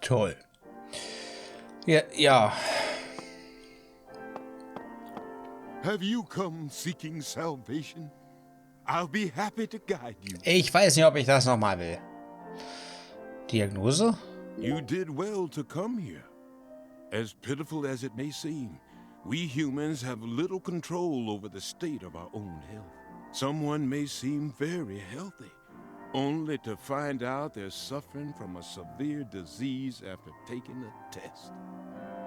Toll. Ja, ja. Have you come seeking salvation? I'll be happy to guide you. Ich weiß nicht, ob ich das nochmal will. Diagnose? You did well to come here. As pitiful as it may seem, we humans have little control over the state of our own health. Someone may seem very healthy, only to find out they're suffering from a severe disease after taking a test.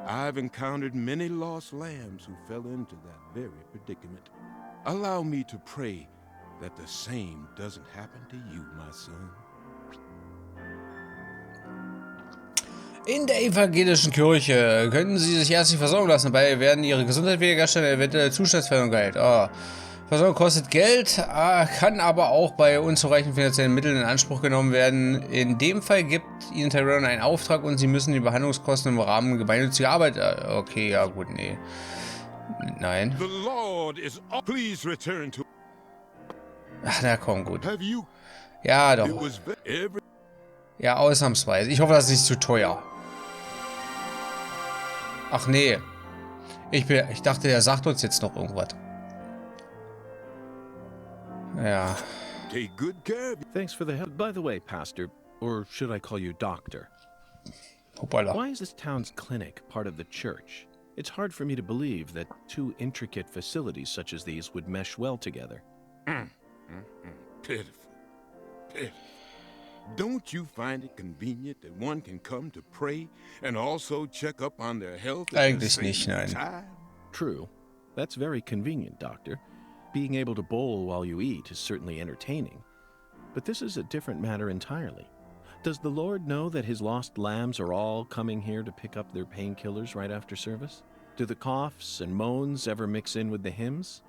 I've encountered many lost lambs who fell into that very predicament. Allow me to pray that the same doesn't happen to you, my son. In der evangelischen Kirche können Sie sich ärztlich versorgen lassen. Dabei werden Ihre Gesundheit wiederherstellen, eventuelle Zustandsförderung galt. Oh. Versorgung kostet Geld, kann aber auch bei unzureichenden finanziellen Mitteln in Anspruch genommen werden. In dem Fall gibt Ihnen Tyrone einen Auftrag und Sie müssen die Behandlungskosten im Rahmen gemeinnütziger Arbeit... Okay, ja gut, nee. Nein. Ach, na komm, gut. Ja, doch. Ja, ausnahmsweise. Ich hoffe, das ist nicht zu teuer. Ach nee. Ich dachte, der sagt uns jetzt noch irgendwas. Ja. Take good care. Thanks for the help. By the way, Pastor, or should I call you Doctor? Hoppala. Why is this town's clinic part of the church? It's hard for me to believe that two intricate facilities such as these would mesh well together. Pitiful. Pitiful. Don't you find it convenient that one can come to pray and also check up on their health at Eigentlich the nicht, same nein. time? True. That's very convenient, Doctor. Being able to bowl while you eat is certainly entertaining. But this is a different matter entirely. Does the Lord know that his lost lambs are all coming here to pick up their painkillers right after service? Do the coughs and moans ever mix in with the hymns?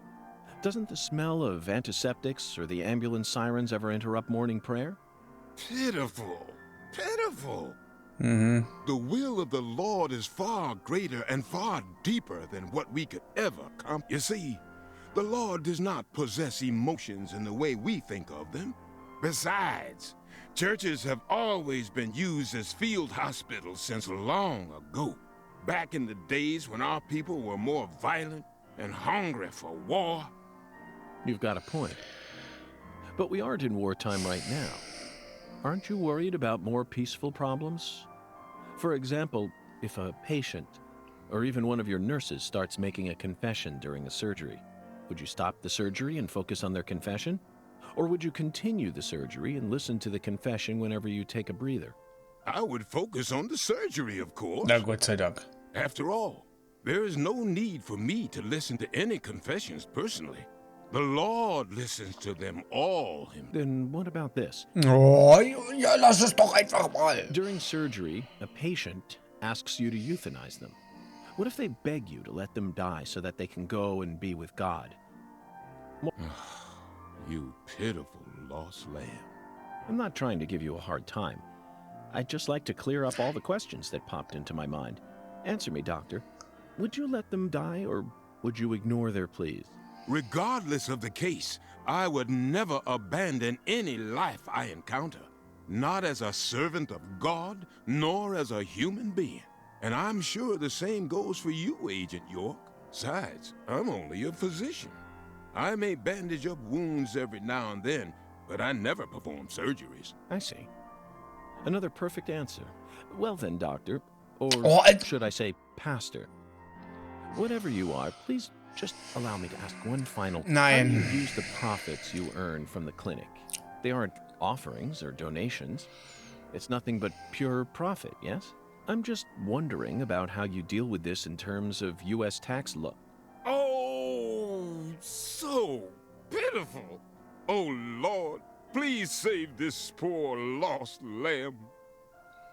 Doesn't the smell of antiseptics or the ambulance sirens ever interrupt morning prayer? Pitiful. Pitiful. Mhm. The will of the Lord is far greater and far deeper than what we could ever comprehend. You see, the Lord does not possess emotions in the way we think of them. Besides, churches have always been used as field hospitals since long ago. Back in the days when our people were more violent and hungry for war. You've got a point. But we aren't in wartime right now. Aren't you worried about more peaceful problems? For example, if a patient, or even one of your nurses, starts making a confession during a surgery, would you stop the surgery and focus on their confession? Or would you continue the surgery and listen to the confession whenever you take a breather? I would focus on the surgery, of course. Na Gott sei Dank. After all, there is no need for me to listen to any confessions personally. The Lord listens to them all. Then what about this? Oh, ja, lass es doch einfach mal. During surgery, a patient asks you to euthanize them. What if they beg you to let them die so that they can go and be with God? You pitiful lost lamb. I'm not trying to give you a hard time. I'd just like to clear up all the questions that popped into my mind. Answer me, Doctor. Would you let them die, or would you ignore their pleas? Regardless of the case, I would never abandon any life I encounter. Not as a servant of God, nor as a human being. And I'm sure the same goes for you, Agent York. Besides, I'm only a physician. I may bandage up wounds every now and then, but I never perform surgeries. I see. Another perfect answer. Well then, Doctor, or should I say Pastor, whatever you are, please just allow me to ask one final. Nein. How do you use the profits you earn from the clinic? They aren't offerings or donations. It's nothing but pure profit, yes? I'm just wondering about how you deal with this in terms of U.S. tax law. Oh, so pitiful. Oh, Lord, please save this poor lost lamb.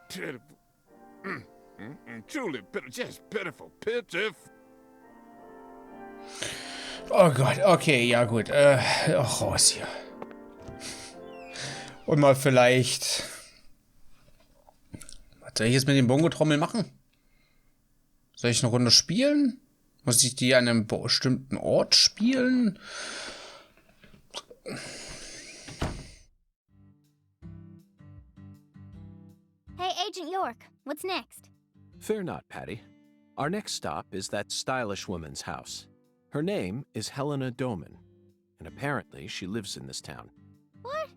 Pitiful. Truly pitiful, just pitiful, pitiful. Oh Gott, okay, ja gut. Raus hier. Und mal vielleicht... Was soll ich jetzt mit dem Bongo-Trommel machen? Soll ich eine Runde spielen? Muss ich die an einem bestimmten Ort spielen? Hey, Agent York, what's next? Fear not, Patty. Our next stop is that stylish woman's house. Her name is Helena Doman, and apparently she lives in this town. What?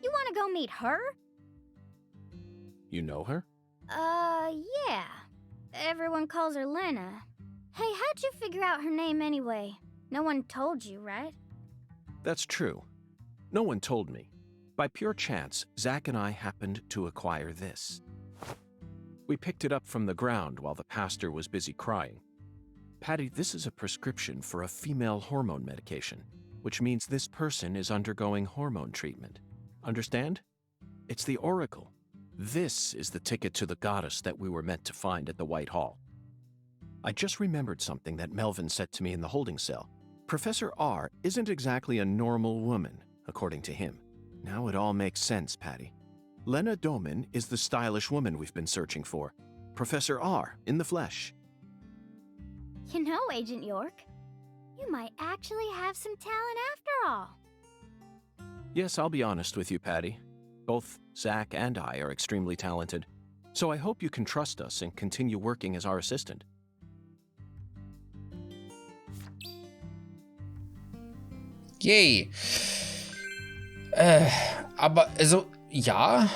You want to go meet her? You know her? Yeah. Everyone calls her Lena. Hey, how'd you figure out her name anyway? No one told you, right? That's true. No one told me. By pure chance, Zach and I happened to acquire this. We picked it up from the ground while the pastor was busy crying. Patty, this is a prescription for a female hormone medication, which means this person is undergoing hormone treatment. Understand? It's the Oracle. This is the ticket to the goddess that we were meant to find at the White Hall. I just remembered something that Melvin said to me in the holding cell. Professor R isn't exactly a normal woman, according to him. Now it all makes sense, Patty. Lena Doman is the stylish woman we've been searching for. Professor R in the flesh. You know, Agent York, you might actually have some talent after all. Yes, I'll be honest with you, Patty. Both Zach and I are extremely talented, so I hope you can trust us and continue working as our assistant. Yay. Aber, also, ja,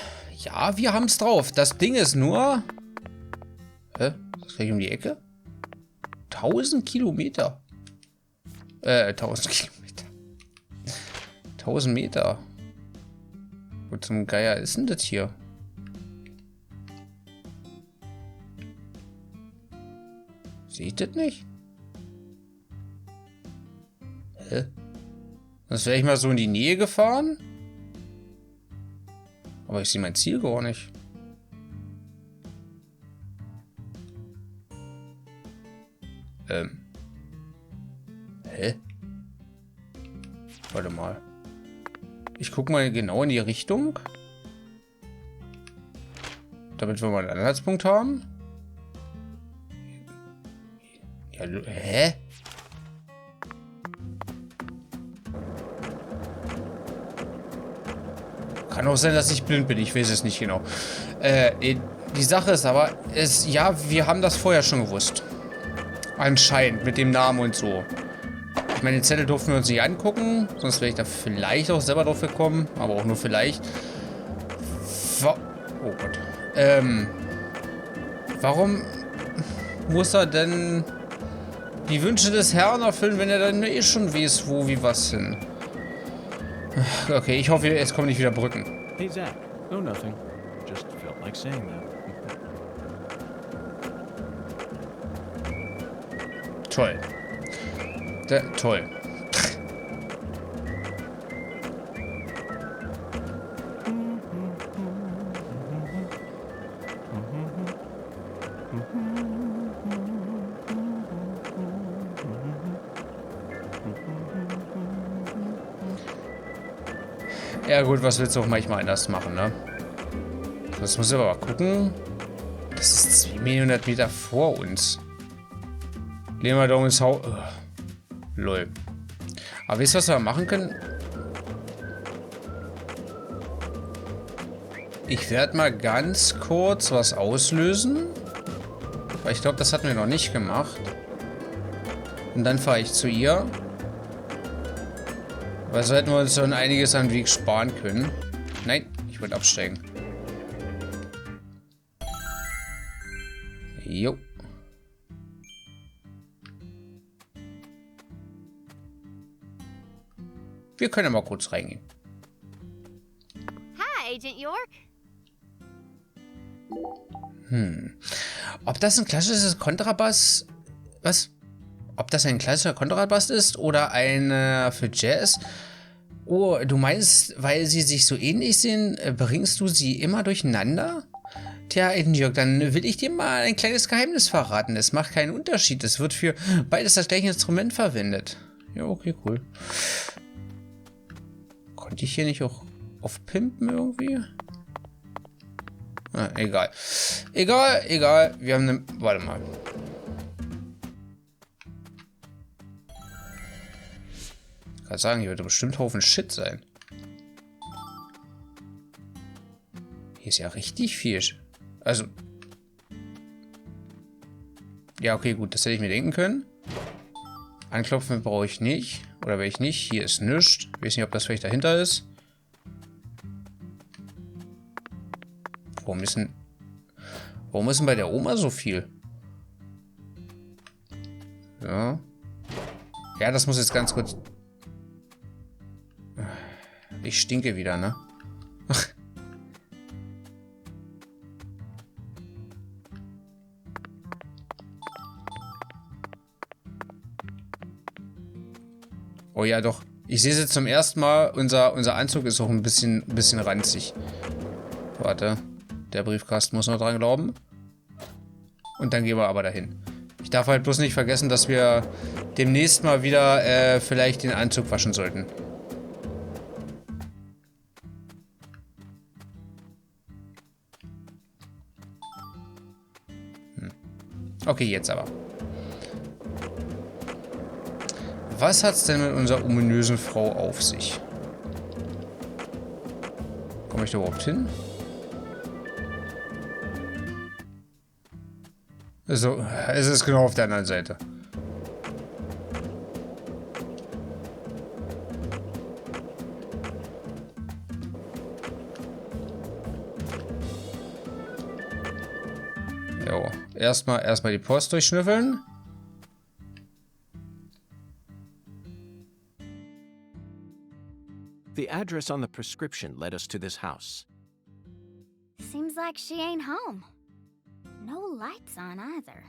wir haben's drauf. Das Ding ist nur... Hä? Ist das gleich um die Ecke? 1000 Kilometer. 1000 Kilometer. 1000 Meter. Wo zum Geier ist denn das hier? Sehe ich das nicht? Hä? Sonst wäre ich mal so in die Nähe gefahren. Aber ich sehe mein Ziel gar nicht. Hä? Warte mal. Ich gucke mal genau in die Richtung. Damit wir mal einen Anhaltspunkt haben. Ja, hä? Kann auch sein, dass ich blind bin. Ich weiß es nicht genau. Die Sache ist aber, ja, wir haben das vorher schon gewusst. Anscheinend, mit dem Namen und so. Ich meine, den Zettel durften wir uns nicht angucken. Sonst wäre ich da vielleicht auch selber drauf gekommen. Aber auch nur vielleicht. Oh Gott. Warum muss er denn die Wünsche des Herrn erfüllen, wenn er dann eh schon weiß, wo, wie, was hin? Okay, ich hoffe, es kommen nicht wieder Brücken. Hey Zach, no nothing. Just felt like saying that. Toll. Toll. Ja gut, was willst du auch manchmal anders machen, ne? Das muss ich aber mal gucken. Das ist 200 Meter vor uns. Legen wir da ins Haus. Lol. Aber wisst ihr, was wir machen können? Ich werde mal ganz kurz was auslösen. Weil ich glaube, das hatten wir noch nicht gemacht. Und dann fahre ich zu ihr. Weil so hätten wir uns schon einiges an Weg sparen können. Nein, ich wollte absteigen. Jo. Wir können ja mal kurz reingehen. Hi, Agent York. Ob das ein klassisches Kontrabass... Was? Ob das ein klassischer Kontrabass ist oder einer für Jazz? Oh, du meinst, weil sie sich so ähnlich sehen, bringst du sie immer durcheinander? Tja, Jörg, dann will ich dir mal ein kleines Geheimnis verraten. Es macht keinen Unterschied. Es wird für beides das gleiche Instrument verwendet. Ja, okay, cool. Konnte ich hier nicht auch aufpimpen irgendwie? Ah, egal. Egal. Wir haben eine... Warte mal. Ich kann sagen, hier wird bestimmt Haufen Shit sein. Hier ist ja richtig viel. Also... Ja, okay, gut, das hätte ich mir denken können. Anklopfen brauche ich nicht. Oder will ich nicht. Hier ist nichts. Ich weiß nicht, ob das vielleicht dahinter ist. Warum ist denn bei der Oma so viel? Ja. Ja, das muss jetzt ganz kurz... Ich stinke wieder, ne? Oh ja, doch. Ich sehe es jetzt zum ersten Mal. Unser Anzug ist auch ein bisschen ranzig. Warte. Der Briefkasten muss noch dran glauben. Und dann gehen wir aber dahin. Ich darf halt bloß nicht vergessen, dass wir demnächst mal wieder vielleicht den Anzug waschen sollten. Okay, jetzt aber. Was hat's denn mit unserer ominösen Frau auf sich? Komme ich da überhaupt hin? Also, es ist genau auf der anderen Seite. Jo, erstmal die Post durchschnüffeln. The address on the prescription led us to this house. Seems like she ain't home. No lights on either.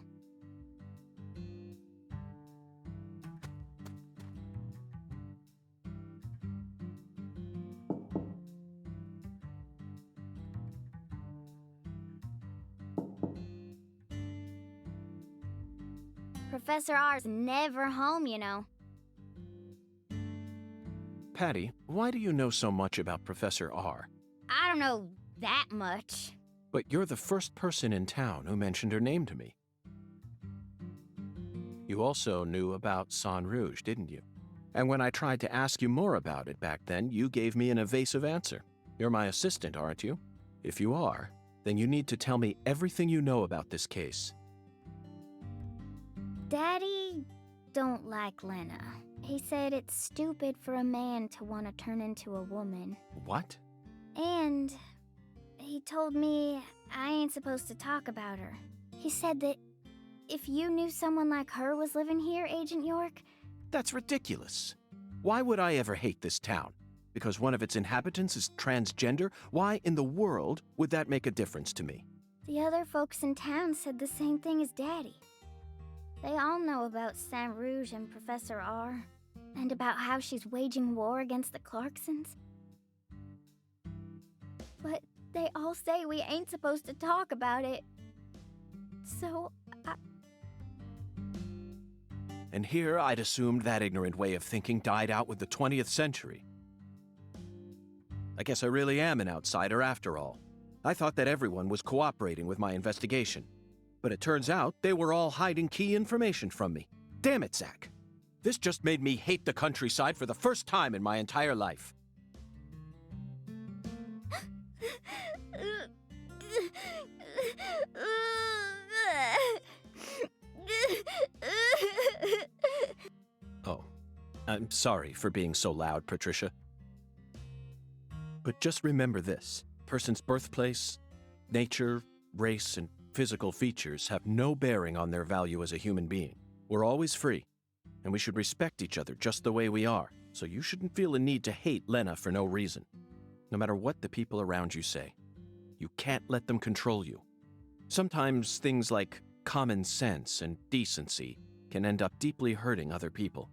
Professor R's never home, you know. Patty, why do you know so much about Professor R? I don't know that much. But you're the first person in town who mentioned her name to me. You also knew about San Rouge, didn't you? And when I tried to ask you more about it back then, you gave me an evasive answer. You're my assistant, aren't you? If you are, then you need to tell me everything you know about this case. Daddy don't like Lena. He said it's stupid for a man to want to turn into a woman. What? And he told me I ain't supposed to talk about her. He said that if you knew someone like her was living here, Agent York... That's ridiculous. Why would I ever hate this town? Because one of its inhabitants is transgender? Why in the world would that make a difference to me? The other folks in town said the same thing as Daddy. They all know about Saint Rouge and Professor R, and about how she's waging war against the Clarksons. But they all say we ain't supposed to talk about it. So, And here I'd assumed that ignorant way of thinking died out with the 20th century. I guess I really am an outsider after all. I thought that everyone was cooperating with my investigation. But it turns out they were all hiding key information from me. Damn it, Zach. This just made me hate the countryside for the first time in my entire life. Oh, I'm sorry for being so loud, Patricia. But just remember this. Person's birthplace, nature, race, and physical features have no bearing on their value as a human being. We're always free, and we should respect each other just the way we are, so you shouldn't feel a need to hate Lena for no reason. No matter what the people around you say, you can't let them control you. Sometimes things like common sense and decency can end up deeply hurting other people.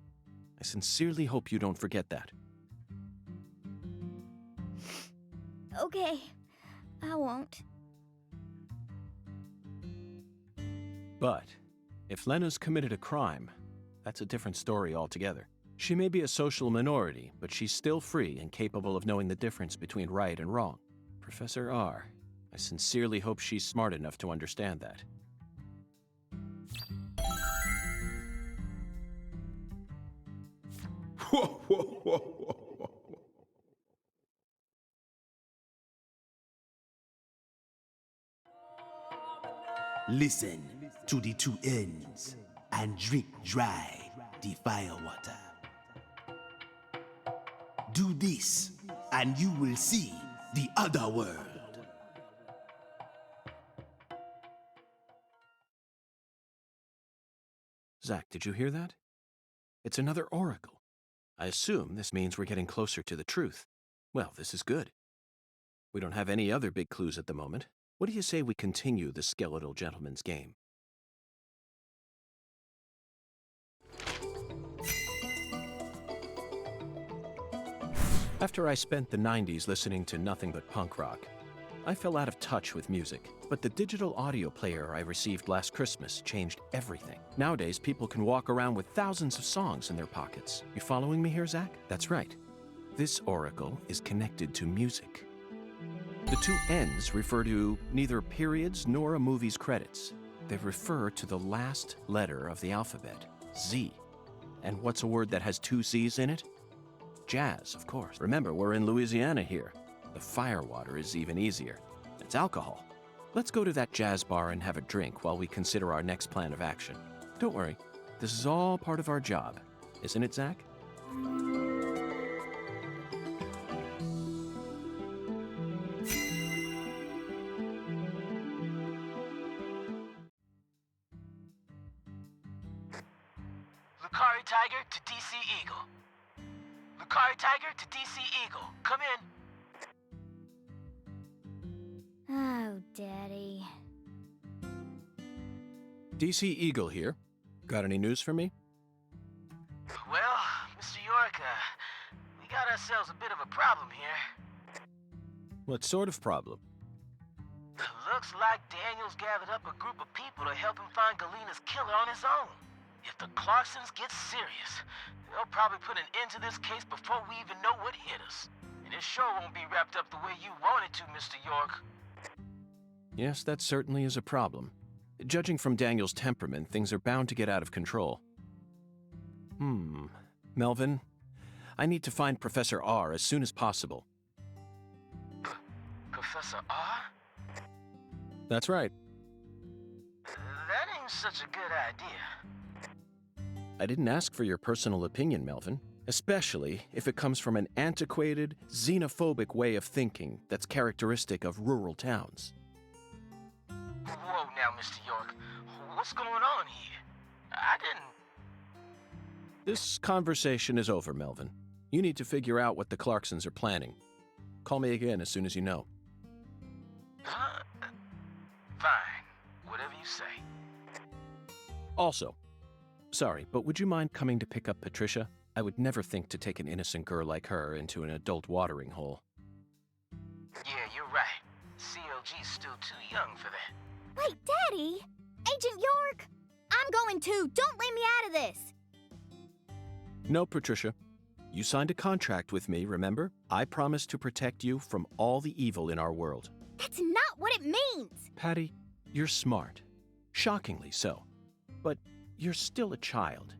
I sincerely hope you don't forget that. Okay, I won't. But if Lena's committed a crime, that's a different story altogether. She may be a social minority, but she's still free and capable of knowing the difference between right and wrong. Professor R, I sincerely hope she's smart enough to understand that. Whoa, whoa, whoa, whoa. Listen to the two ends and drink dry the firewater. Do this and you will see the other world. Zach, did you hear that? It's another oracle. I assume this means we're getting closer to the truth. Well, this is good. We don't have any other big clues at the moment. What do you say we continue the skeletal gentleman's game? After I spent the 90s listening to nothing but punk rock, I fell out of touch with music, but the digital audio player I received last Christmas changed everything. Nowadays, people can walk around with thousands of songs in their pockets. You following me here, Zach? That's right. This oracle is connected to music. The two ends refer to neither periods nor a movie's credits. They refer to the last letter of the alphabet, Z. And what's a word that has two Z's in it? Jazz, of course. Remember, we're in Louisiana here. The firewater is even easier. It's alcohol. Let's go to that jazz bar and have a drink while we consider our next plan of action. Don't worry, this is all part of our job. Isn't it, Zach? Lucari Tiger to DC Eagle. Lucari Tiger to DC Eagle. Come in. Oh, Daddy. DC Eagle here. Got any news for me? Well, Mr. York, we got ourselves a bit of a problem here. What sort of problem? Looks like Daniel's gathered up a group of people to help him find Galena's killer on his own. If the Clarksons get serious, they'll probably put an end to this case before we even know what hit us. And it sure won't be wrapped up the way you want it to, Mr. York. Yes, that certainly is a problem. Judging from Daniel's temperament, things are bound to get out of control. Melvin, I need to find Professor R as soon as possible. Professor R? That's right. That ain't such a good idea. I didn't ask for your personal opinion, Melvin, especially if it comes from an antiquated, xenophobic way of thinking that's characteristic of rural towns. Whoa now, Mr. York. What's going on here? I didn't... This conversation is over, Melvin. You need to figure out what the Clarksons are planning. Call me again as soon as you know. Fine. Whatever you say. Also, sorry, but would you mind coming to pick up Patricia? I would never think to take an innocent girl like her into an adult watering hole. Yeah, you're right. CLG's still too young for that. Wait, Daddy! Agent York! I'm going too! Don't leave me out of this! No, Patricia. You signed a contract with me, remember? I promised to protect you from all the evil in our world. That's not what it means! Patty, you're smart. Shockingly so. But you're still a child.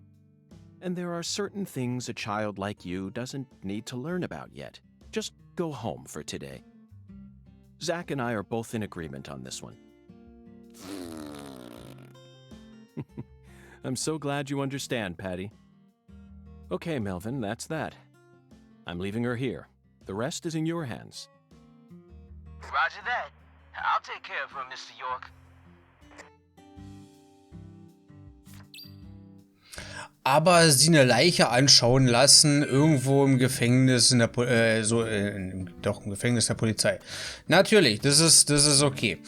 And there are certain things a child like you doesn't need to learn about yet. Just go home for today. Zach and I are both in agreement on this one. I'm so glad you understand, Patty. Okay, Melvin, that's that. I'm leaving her here. The rest is in your hands. Roger that. I'll take care of her, Mr. York. Aber sie eine Leiche anschauen lassen, irgendwo im Gefängnis, in der doch im Gefängnis der Polizei. Natürlich, das ist okay.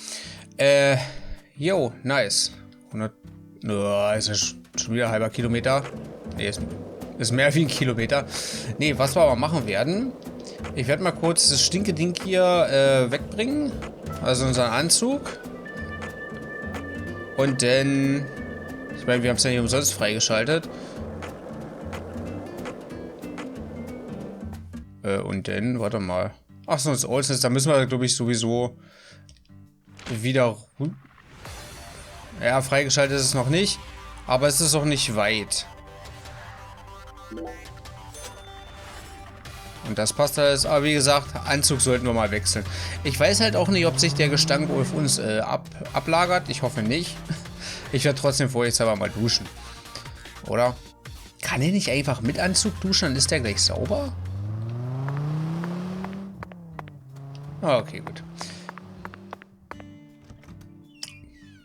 Jo, nice. 100, ist ja schon wieder ein halber Kilometer. Nee, ist mehr wie ein Kilometer. Nee, was wir aber machen werden, ich werde mal kurz das Stinkeding hier wegbringen, also unseren Anzug. Und dann, ich meine, wir haben es ja nicht umsonst freigeschaltet. Und dann, warte mal. Ach so, das Oldsness, da müssen wir, glaube ich, sowieso wieder... Ja, freigeschaltet ist es noch nicht, aber es ist auch nicht weit. Und das passt alles. Aber wie gesagt, Anzug sollten wir mal wechseln. Ich weiß halt auch nicht, ob sich der Gestank auf uns ablagert. Ich hoffe nicht. Ich werde trotzdem vorsichtshalber mal duschen. Oder? Kann er nicht einfach mit Anzug duschen? Dann ist der gleich sauber? Okay, gut.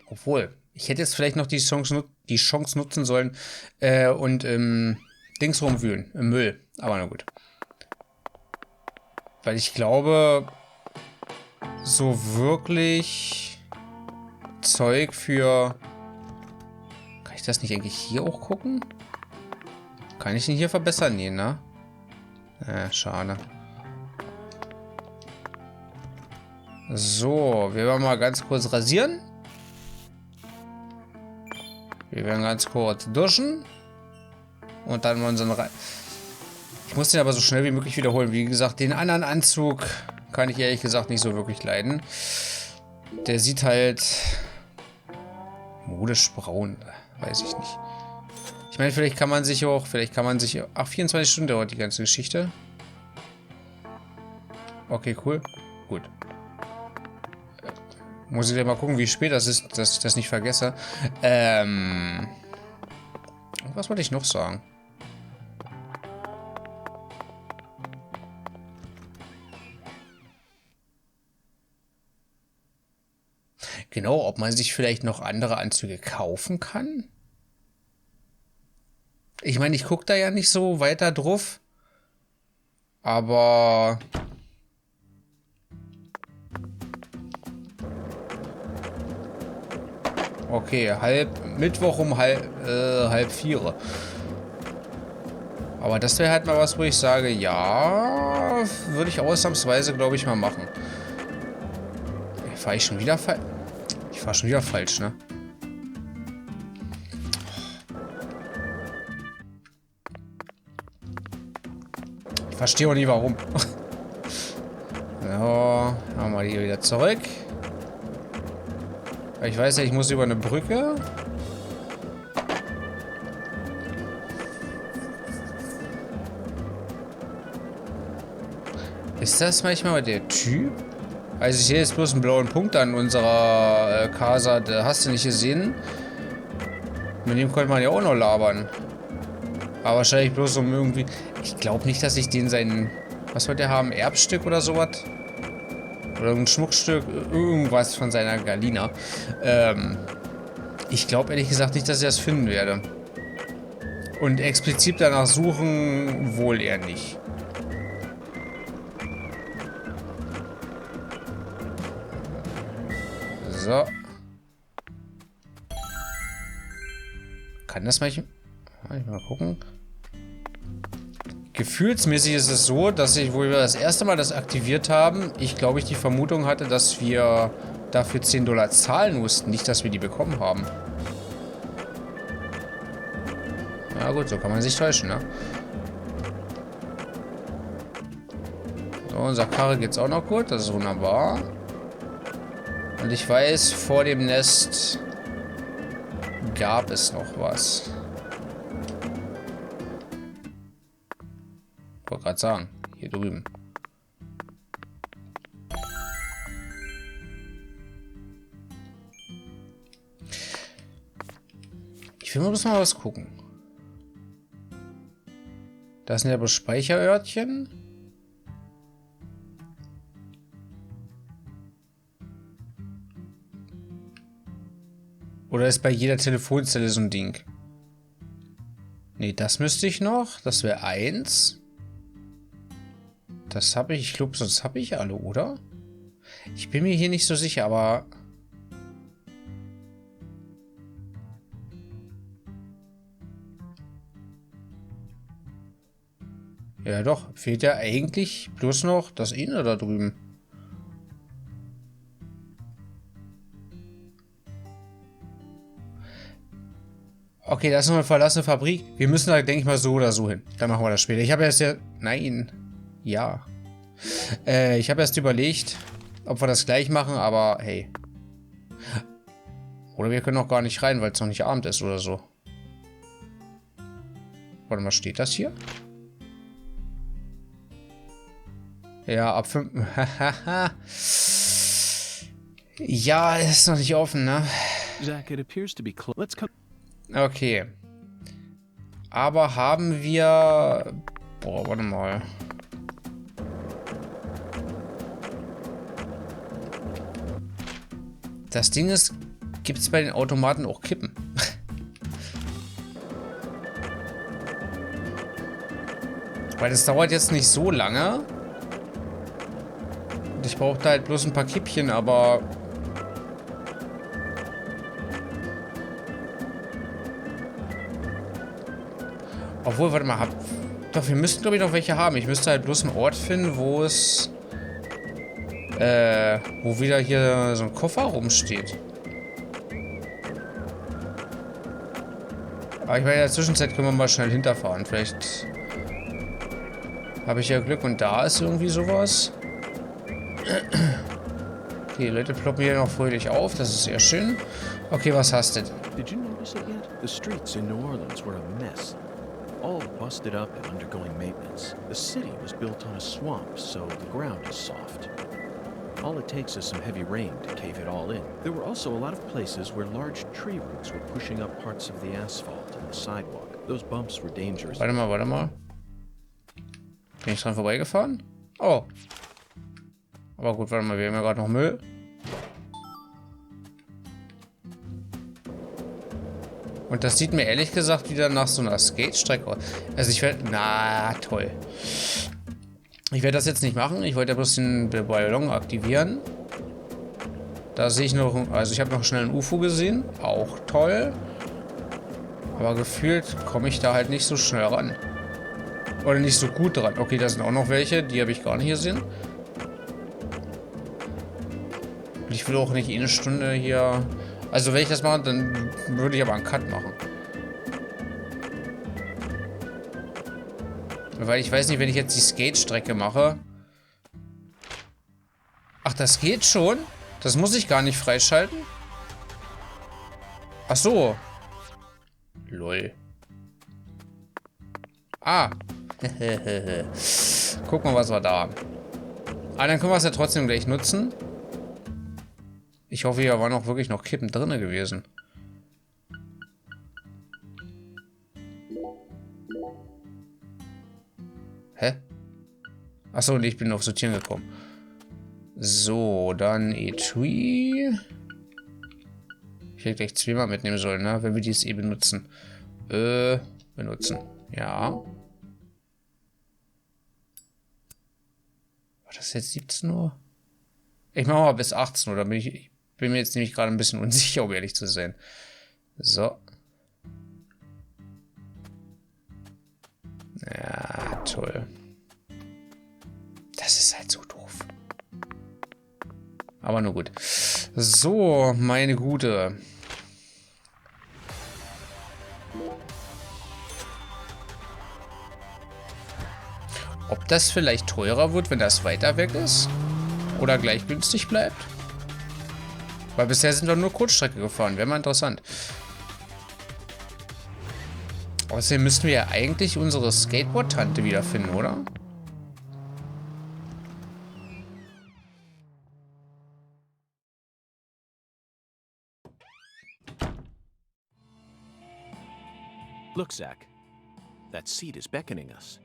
Obwohl, ich hätte jetzt vielleicht noch die Chance nutzen sollen und Dings rumwühlen, im Müll. Aber na gut. Weil ich glaube, so wirklich Zeug für... Kann ich das nicht eigentlich hier auch gucken? Kann ich ihn hier verbessern? Nee, ne? Schade. So, wir werden mal ganz kurz rasieren. Wir werden ganz kurz duschen. Und dann unseren Ich muss den aber so schnell wie möglich wiederholen. Wie gesagt, den anderen Anzug kann ich ehrlich gesagt nicht so wirklich leiden. Der sieht halt modisch braun. Weiß ich nicht. Ich meine, vielleicht kann man sich auch... Ach, 24 Stunden dauert die ganze Geschichte. Okay, cool. Gut. Muss ich gleich mal gucken, wie spät das ist, dass ich das nicht vergesse. Was wollte ich noch sagen? Genau, ob man sich vielleicht noch andere Anzüge kaufen kann? Ich meine, ich gucke da ja nicht so weiter drauf. Aber... Okay, Mittwoch um halb 4. Aber das wäre halt mal was, wo ich sage, ja, würde ich ausnahmsweise, glaube ich, mal machen. Fahre ich schon wieder falsch? Ich fahre schon wieder falsch, ne? Ich verstehe auch nie, warum. So, haben wir die wieder zurück. Ich weiß ja, ich muss über eine Brücke. Ist das manchmal der Typ? Also ich sehe jetzt bloß einen blauen Punkt an unserer Casa. Hast du nicht gesehen? Mit dem konnte man ja auch noch labern. Aber wahrscheinlich bloß um irgendwie... Ich glaube nicht, dass ich den seinen... Was wollte er haben? Erbstück oder sowas? Oder ein Schmuckstück, irgendwas von seiner Galina. Ich glaube ehrlich gesagt nicht, dass ich das finden werde. Und explizit danach suchen, wohl eher nicht. So. Kann das mal gucken. Gefühlsmäßig ist es so, dass wo wir das erste Mal das aktiviert haben, ich glaube, ich die Vermutung hatte, dass wir dafür $10 zahlen mussten, nicht, dass wir die bekommen haben. Na gut, so kann man sich täuschen, ne? So, unser Karre geht's auch noch gut, das ist wunderbar. Und ich weiß, vor dem Nest gab es noch was. Ich wollte gerade sagen, hier drüben. Ich will mal bloß mal was gucken. Das sind ja bloß Speicherörtchen. Oder ist bei jeder Telefonzelle so ein Ding? Nee, das müsste ich noch. Das wäre 1. Das habe ich glaube, sonst habe ich alle, oder? Ich bin mir hier nicht so sicher, aber... Ja doch, fehlt ja eigentlich bloß noch das eine da drüben. Okay, das ist noch eine verlassene Fabrik. Wir müssen da, denke ich mal, so oder so hin. Dann machen wir das später. Ich habe erst ja... Nein. Ja. Ich habe erst überlegt, ob wir das gleich machen, aber hey. Oder wir können auch gar nicht rein, weil es noch nicht Abend ist oder so. Warte mal, steht das hier? Ja, ab 5. Ja, ist noch nicht offen, ne? Zach, it appears to be close. Let's come. Okay. Aber haben wir... Boah, warte mal. Das Ding ist, gibt es bei den Automaten auch Kippen? Weil das dauert jetzt nicht so lange. Und ich brauche da halt bloß ein paar Kippchen, aber... Obwohl, warte mal, doch, wir müssten, glaube ich, noch welche haben. Ich müsste halt bloß einen Ort finden, wo es... wo wieder hier so ein Koffer rumsteht. Aber ich meine, in der Zwischenzeit können wir mal schnell hinterfahren. Vielleicht habe ich ja Glück und da ist irgendwie sowas. Okay, die Leute ploppen hier noch fröhlich auf. Das ist sehr schön. Okay, was hast du? Did you notice it yet? The streets in New Orleans were a mess. All busted up and undergoing maintenance. The city was built on a swamp, so the ground is soft. All it takes is some heavy rain to cave it all in. There were also a lot of places where large tree roots were pushing up parts of the asphalt and the sidewalk. Those bumps were dangerous. Warte mal, warte mal. Bin ich dran vorbeigefahren? Oh. Aber gut, warte mal, wir haben ja gerade noch Müll. Und das sieht mir ehrlich gesagt wieder nach so einer Skate-Strecke aus. Also ich werde... Na, toll. Ich werde das jetzt nicht machen. Ich wollte ja bloß den Ballon aktivieren. Da sehe ich noch... Also ich habe noch schnell ein UFO gesehen. Auch toll. Aber gefühlt komme ich da halt nicht so schnell ran. Oder nicht so gut dran. Okay, da sind auch noch welche. Die habe ich gar nicht gesehen. Und ich will auch nicht eine Stunde hier... Also wenn ich das mache, dann würde ich aber einen Cut machen. Weil ich weiß nicht, wenn ich jetzt die Skate-Strecke mache... Ach, das geht schon? Das muss ich gar nicht freischalten? Ach so. Lol. Ah. Guck mal, was wir da haben. Ah, dann können wir es ja trotzdem gleich nutzen. Ich hoffe, hier waren auch wirklich noch Kippen drin gewesen. Hä? Achso, und ich bin auf Sortieren gekommen. So, dann Etui. Ich hätte gleich zweimal mitnehmen sollen, ne? Wenn wir dies eh benutzen. Benutzen. Ja. War das jetzt 17 Uhr? Ich mache mal bis 18 Uhr, da bin bin mir jetzt nämlich gerade ein bisschen unsicher, um ehrlich zu sein. So. Ja, toll. Das ist halt so doof. Aber nur gut. So, meine Gute. Ob das vielleicht teurer wird, wenn das weiter weg ist? Oder gleich günstig bleibt? Weil bisher sind wir nur Kurzstrecke gefahren. Wäre mal interessant. Außerdem müssten wir ja eigentlich unsere Skateboard-Tante wiederfinden, oder? Look, Zach. That seat is beckoning us.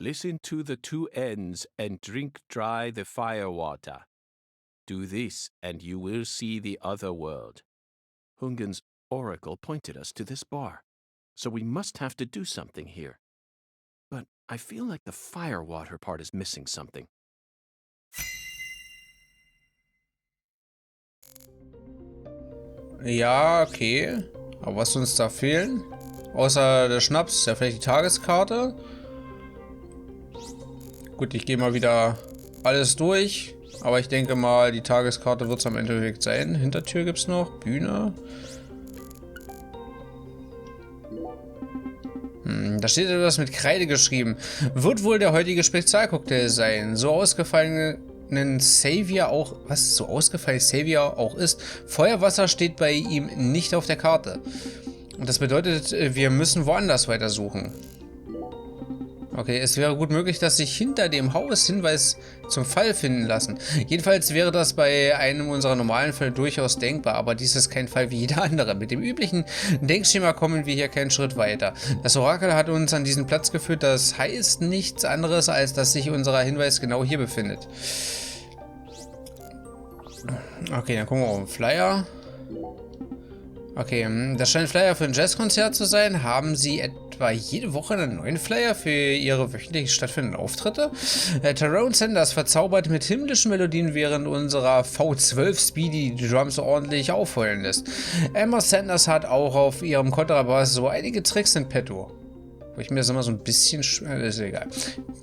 Listen to the two ends and drink dry the fire water. Do this and you will see the other world. Hungen's oracle pointed us to this bar, so we must have to do something here. But I feel like the fire water part is missing something. Ja, okay. Aber was uns da fehlen? Außer der Schnaps, ja vielleicht die Tageskarte. Gut, ich gehe mal wieder alles durch. Aber ich denke mal, die Tageskarte wird es am Endeffekt sein. Hintertür gibt es noch. Bühne. Da steht etwas mit Kreide geschrieben. Wird wohl der heutige Spezialcocktail sein. So ausgefallene ein Savior auch, was so ausgefallen Savior auch ist, Feuerwasser steht bei ihm nicht auf der Karte. Und das bedeutet, wir müssen woanders weitersuchen. Okay, es wäre gut möglich, dass sich hinter dem Haus Hinweis zum Fall finden lassen. Jedenfalls wäre das bei einem unserer normalen Fälle durchaus denkbar, aber dies ist kein Fall wie jeder andere. Mit dem üblichen Denkschema kommen wir hier keinen Schritt weiter. Das Orakel hat uns an diesen Platz geführt, das heißt nichts anderes, als dass sich unser Hinweis genau hier befindet. Okay, dann gucken wir auf den Flyer. Okay, das scheint ein Flyer für ein Jazzkonzert zu sein. Haben Sie etwa jede Woche einen neuen Flyer für Ihre wöchentlich stattfindenden Auftritte? Tyrone Sanders verzaubert mit himmlischen Melodien, während unserer V12 Speedy die Drums ordentlich aufheulen lässt. Emma Sanders hat auch auf ihrem Kontrabass so einige Tricks in petto. Wo ich mir das immer so ein bisschen... ist egal.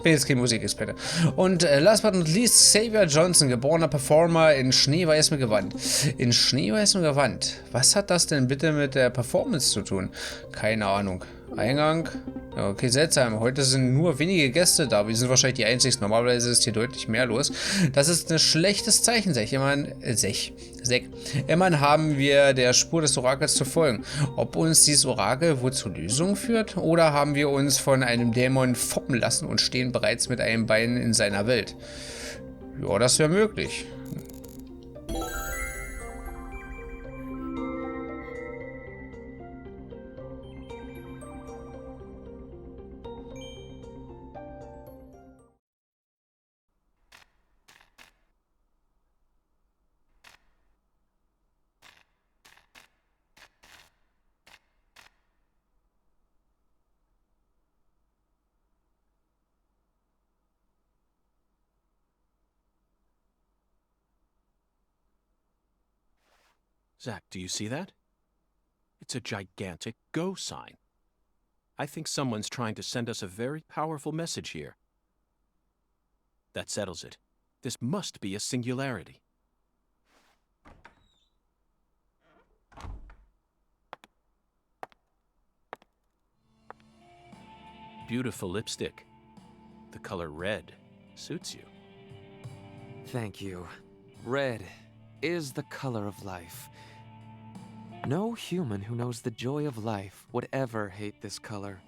Bin jetzt kein Musikexperte. Und last but not least, Xavier Johnson, geborener Performer in schneeweißem Gewand. In schneeweißem Gewand? Was hat das denn bitte mit der Performance zu tun? Keine Ahnung. Eingang. Okay, seltsam. Heute sind nur wenige Gäste da. Wir sind wahrscheinlich die einzigsten. Normalerweise ist hier deutlich mehr los. Das ist ein schlechtes Zeichen, sag ich. Immerhin haben wir der Spur des Orakels zu folgen. Ob uns dieses Orakel wohl zur Lösung führt? Oder haben wir uns von einem Dämon foppen lassen und stehen bereits mit einem Bein in seiner Welt? Ja, das wäre möglich. Zach, do you see that? It's a gigantic go sign. I think someone's trying to send us a very powerful message here. That settles it. This must be a singularity. Beautiful lipstick. The color red suits you. Thank you. Red is the color of life. No human who knows the joy of life would ever hate this color.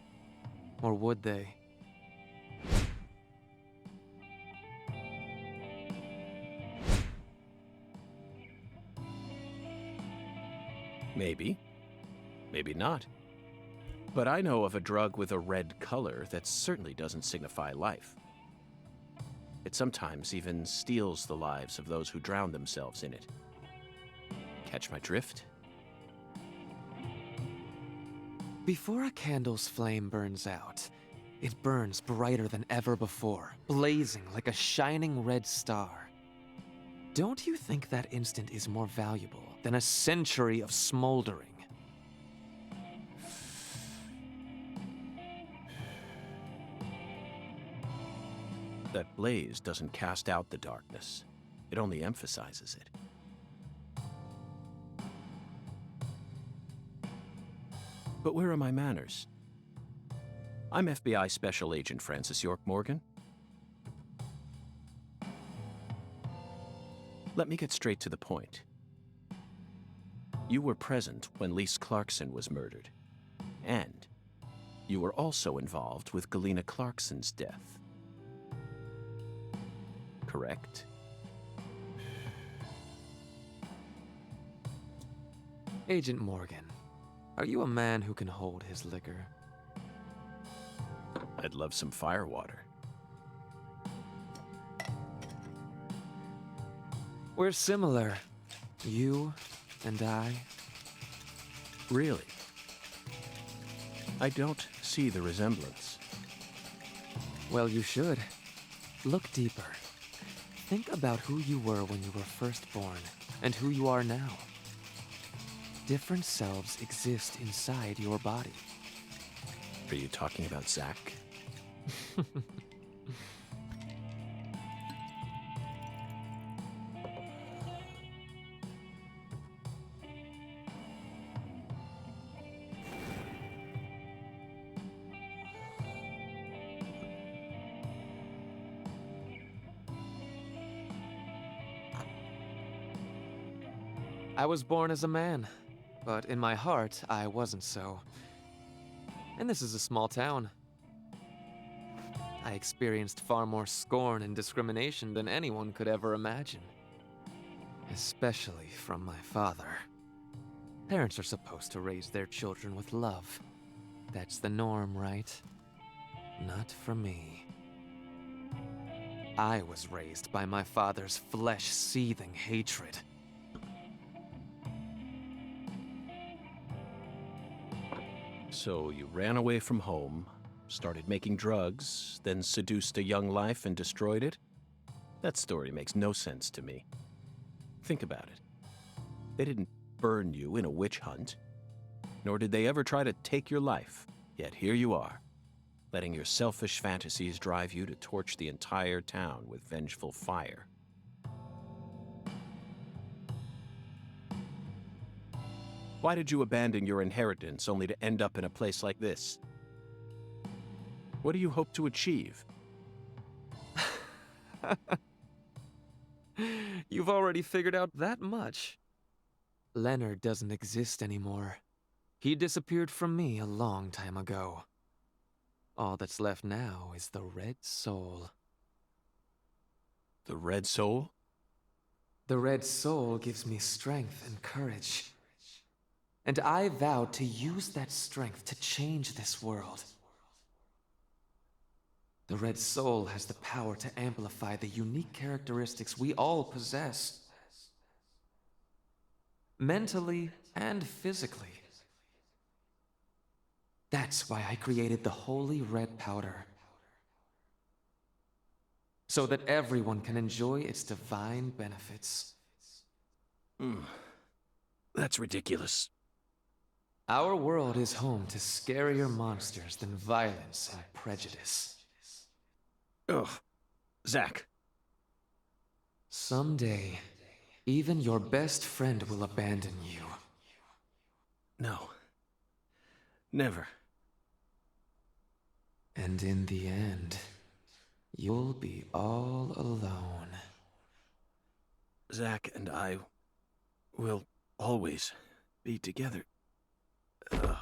Or would they? Maybe. Maybe not. But I know of a drug with a red color that certainly doesn't signify life. It sometimes even steals the lives of those who drown themselves in it. Catch my drift? Before a candle's flame burns out, it burns brighter than ever before, blazing like a shining red star. Don't you think that instant is more valuable than a century of smoldering? That blaze doesn't cast out the darkness. It only emphasizes it. But where are my manners? I'm FBI Special Agent Francis York Morgan. Let me get straight to the point. You were present when Lise Clarkson was murdered. And you were also involved with Galena Clarkson's death. Correct? Agent Morgan, are you a man who can hold his liquor? I'd love some firewater. We're similar, you and I. Really? I don't see the resemblance. Well, you should. Look deeper. Think about who you were when you were first born, and who you are now. Different selves exist inside your body. Are you talking about Zach? I was born as a man, but in my heart, I wasn't so. And this is a small town. I experienced far more scorn and discrimination than anyone could ever imagine. Especially from my father. Parents are supposed to raise their children with love. That's the norm, right? Not for me. I was raised by my father's flesh-seething hatred. So you ran away from home, started making drugs, then seduced a young life and destroyed it? That story makes no sense to me. Think about it. They didn't burn you in a witch hunt, nor did they ever try to take your life. Yet here you are, letting your selfish fantasies drive you to torch the entire town with vengeful fire. Why did you abandon your inheritance only to end up in a place like this? What do you hope to achieve? You've already figured out that much. Leonard doesn't exist anymore. He disappeared from me a long time ago. All that's left now is the Red Soul. The Red Soul? The Red Soul gives me strength and courage. And I vowed to use that strength to change this world. The Red Soul has the power to amplify the unique characteristics we all possess. Mentally and physically. That's why I created the holy red powder. So that everyone can enjoy its divine benefits. That's ridiculous. Our world is home to scarier monsters than violence and prejudice. Ugh. Zach. Someday, even your best friend will abandon you. No. Never. And in the end, you'll be all alone. Zach and I will always be together. Ugh.